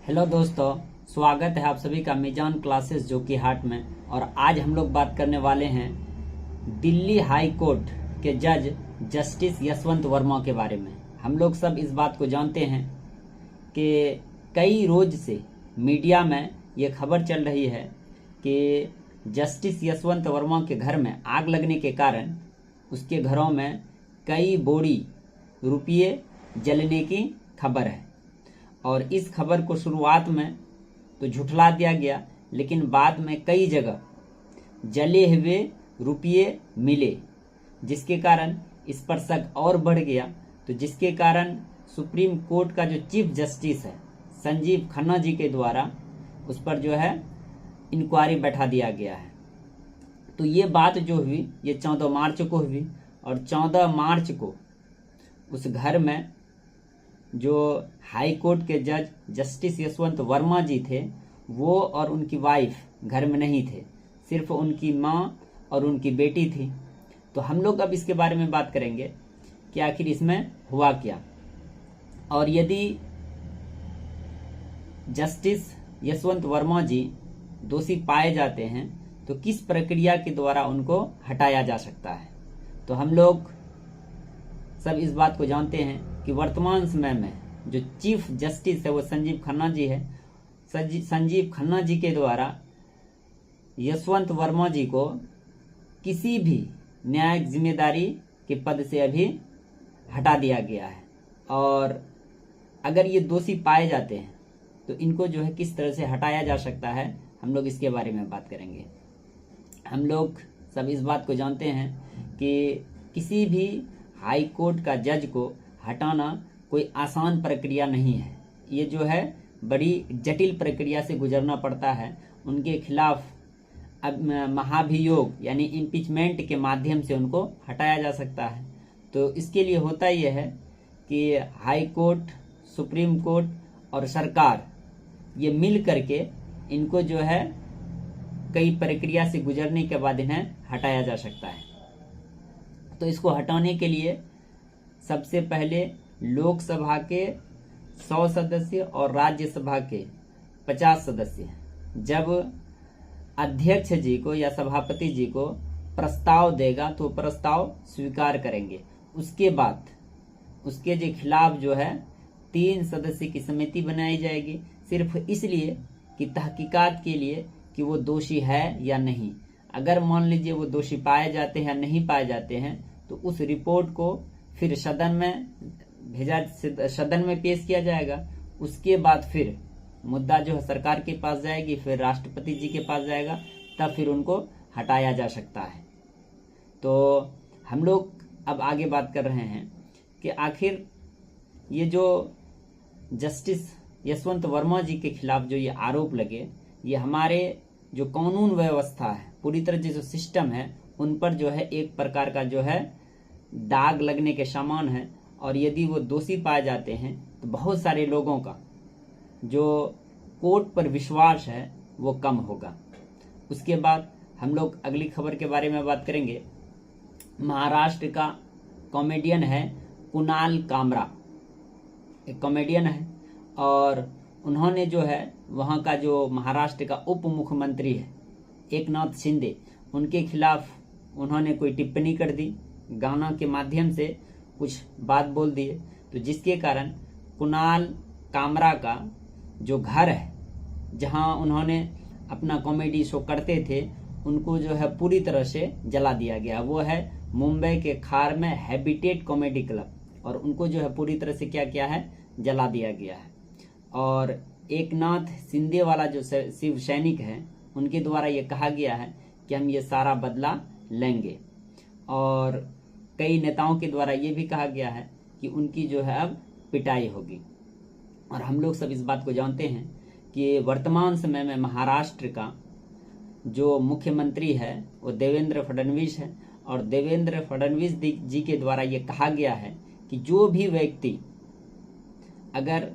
Hello दोस्तों, स्वागत है आप सभी का मीजान क्लासेस जोकीहाट में। और आज हम लोग बात करने वाले हैं दिल्ली हाई कोर्ट के जज जस्टिस यशवंत वर्मा के बारे में। हम लोग सब इस बात को जानते हैं कि कई रोज से मीडिया में ये खबर चल रही है कि जस्टिस यशवंत वर्मा के घर में आग लगने के कारण उसके घरों में कई बोरी रुपये जलने की खबर है। और इस खबर को शुरुआत में तो झुठला दिया गया, लेकिन बाद में कई जगह जले हुए रुपये मिले, जिसके कारण इस पर शक और बढ़ गया। तो जिसके कारण सुप्रीम कोर्ट का जो चीफ जस्टिस है संजीव खन्ना जी के द्वारा उस पर जो है इंक्वायरी बैठा दिया गया है। तो ये बात जो हुई ये 14 मार्च को हुई, और 14 मार्च को उस घर में जो हाई कोर्ट के जज जस्टिस यशवंत वर्मा जी थे वो और उनकी वाइफ घर में नहीं थे, सिर्फ उनकी माँ और उनकी बेटी थी। तो हम लोग अब इसके बारे में बात करेंगे कि आखिर इसमें हुआ क्या, और यदि जस्टिस यशवंत वर्मा जी दोषी पाए जाते हैं तो किस प्रक्रिया के द्वारा उनको हटाया जा सकता है। तो हम लोग सब इस बात को जानते हैं कि वर्तमान समय में जो चीफ जस्टिस है वो संजीव खन्ना जी है। संजीव खन्ना जी के द्वारा यशवंत वर्मा जी को किसी भी न्यायिक जिम्मेदारी के पद से अभी हटा दिया गया है, और अगर ये दोषी पाए जाते हैं तो इनको जो है किस तरह से हटाया जा सकता है, हम लोग इसके बारे में बात करेंगे। हम लोग सब इस बात को जानते हैं कि किसी भी हाई कोर्ट का जज को हटाना कोई आसान प्रक्रिया नहीं है। ये जो है बड़ी जटिल प्रक्रिया से गुजरना पड़ता है। उनके खिलाफ अब महाभियोग यानी इम्पीचमेंट के माध्यम से उनको हटाया जा सकता है। तो इसके लिए होता यह है कि हाई कोर्ट, सुप्रीम कोर्ट और सरकार ये मिल करके इनको जो है कई प्रक्रिया से गुजरने के बाद इन्हें हटाया जा सकता है। तो इसको हटाने के लिए सबसे पहले लोकसभा के 100 सदस्य और राज्यसभा के 50 सदस्य जब अध्यक्ष जी को या सभापति जी को प्रस्ताव देगा तो प्रस्ताव स्वीकार करेंगे। उसके बाद उसके जो खिलाफ जो है 3 सदस्य की समिति बनाई जाएगी, सिर्फ इसलिए कि तहकीकात के लिए कि वो दोषी है या नहीं। अगर मान लीजिए वो दोषी पाए जाते हैं या नहीं पाए जाते हैं तो उस रिपोर्ट को फिर सदन में पेश किया जाएगा। उसके बाद फिर मुद्दा जो है सरकार के पास जाएगी, फिर राष्ट्रपति जी के पास जाएगा, तब फिर उनको हटाया जा सकता है। तो हम लोग अब आगे बात कर रहे हैं कि आखिर ये जो जस्टिस यशवंत वर्मा जी के खिलाफ जो ये आरोप लगे, ये हमारे जो कानून व्यवस्था है, पूरी तरह जो सिस्टम है, उन पर जो है एक प्रकार का जो है दाग लगने के समान है। और यदि वो दोषी पाए जाते हैं तो बहुत सारे लोगों का जो कोर्ट पर विश्वास है वो कम होगा। उसके बाद हम लोग अगली खबर के बारे में बात करेंगे। महाराष्ट्र का कॉमेडियन है कुणाल कामरा, एक कॉमेडियन है, और उन्होंने जो है वहाँ का जो महाराष्ट्र का उप मुख्यमंत्री है एकनाथ शिंदे, उनके खिलाफ उन्होंने कोई टिप्पणी कर दी, गाना के माध्यम से कुछ बात बोल दिए। तो जिसके कारण कुणाल कामरा का जो घर है जहाँ उन्होंने अपना कॉमेडी शो करते थे उनको जो है पूरी तरह से जला दिया गया। वो है मुंबई के खार में हैबिटेट कॉमेडी क्लब, और उनको जो है पूरी तरह से क्या किया है, जला दिया गया है। और एकनाथ शिंदे वाला जो शिव सैनिक है उनके द्वारा ये कहा गया है कि हम ये सारा बदला लेंगे। और कई नेताओं के द्वारा ये भी कहा गया है कि उनकी जो है अब पिटाई होगी। और हम लोग सब इस बात को जानते हैं कि वर्तमान समय में महाराष्ट्र का जो मुख्यमंत्री है वो देवेंद्र फडणवीस है, और देवेंद्र फडणवीस जी के द्वारा ये कहा गया है कि जो भी व्यक्ति अगर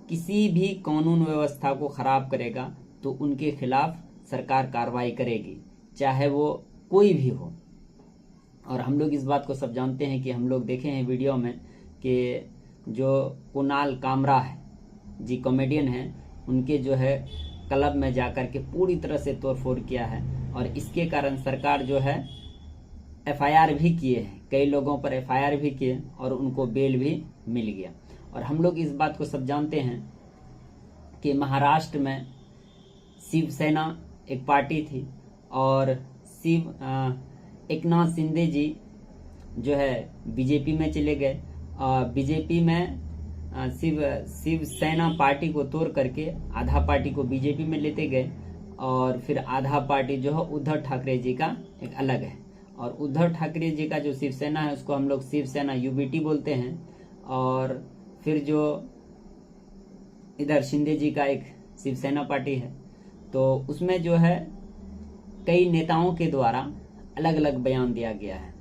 किसी भी कानून व्यवस्था को खराब करेगा तो उनके खिलाफ सरकार कार्रवाई करेगी, चाहे वो कोई भी हो। और हम लोग इस बात को सब जानते हैं कि हम लोग देखे हैं वीडियो में कि जो कुणाल कामरा है जी कॉमेडियन हैं, उनके जो है क्लब में जाकर के पूरी तरह से तोड़फोड़ किया है। और इसके कारण सरकार जो है एफआईआर भी किए हैं, कई लोगों पर एफआईआर भी किए और उनको बेल भी मिल गया। और हम लोग इस बात को सब जानते हैं कि महाराष्ट्र में शिवसेना एक पार्टी थी और एकनाथ शिंदे जी जो है बीजेपी में चले गए। बीजेपी में शिवसेना पार्टी को तोड़ करके आधा पार्टी को बीजेपी में लेते गए और फिर आधा पार्टी जो है उद्धव ठाकरे जी का एक अलग है। और उद्धव ठाकरे जी का जो शिवसेना है उसको हम लोग शिवसेना यूबीटी बोलते हैं। और फिर जो इधर शिंदे जी का एक शिवसेना पार्टी है, तो उसमें जो है कई नेताओं के द्वारा अलग अलग बयान दिया गया है।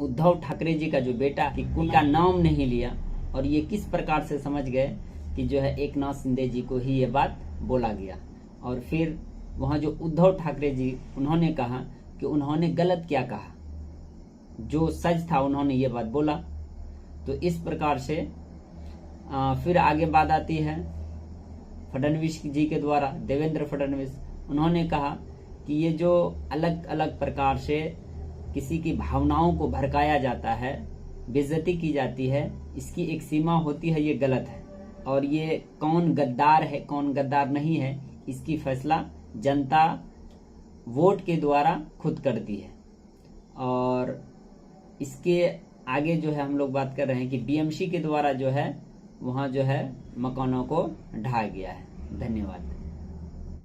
उद्धव ठाकरे जी का जो बेटा कि उनका नाम नहीं लिया और ये किस प्रकार से समझ गए कि जो है एकनाथ शिंदे जी को ही ये बात बोला गया। और फिर वहाँ जो उद्धव ठाकरे जी उन्होंने कहा कि उन्होंने गलत क्या कहा, जो सच था उन्होंने ये बात बोला। तो इस प्रकार से फिर आगे बात आती है फडणवीस जी के द्वारा, देवेंद्र फडणवीस, उन्होंने कहा कि ये जो अलग अलग प्रकार से किसी की भावनाओं को भड़काया जाता है, बेइज्जती की जाती है, इसकी एक सीमा होती है, ये गलत है। और ये कौन गद्दार है कौन गद्दार नहीं है इसकी फैसला जनता वोट के द्वारा खुद करती है। और इसके आगे जो है हम लोग बात कर रहे हैं कि बीएमसी के द्वारा जो है वहाँ जो है मकानों को ढाया गया है। धन्यवाद।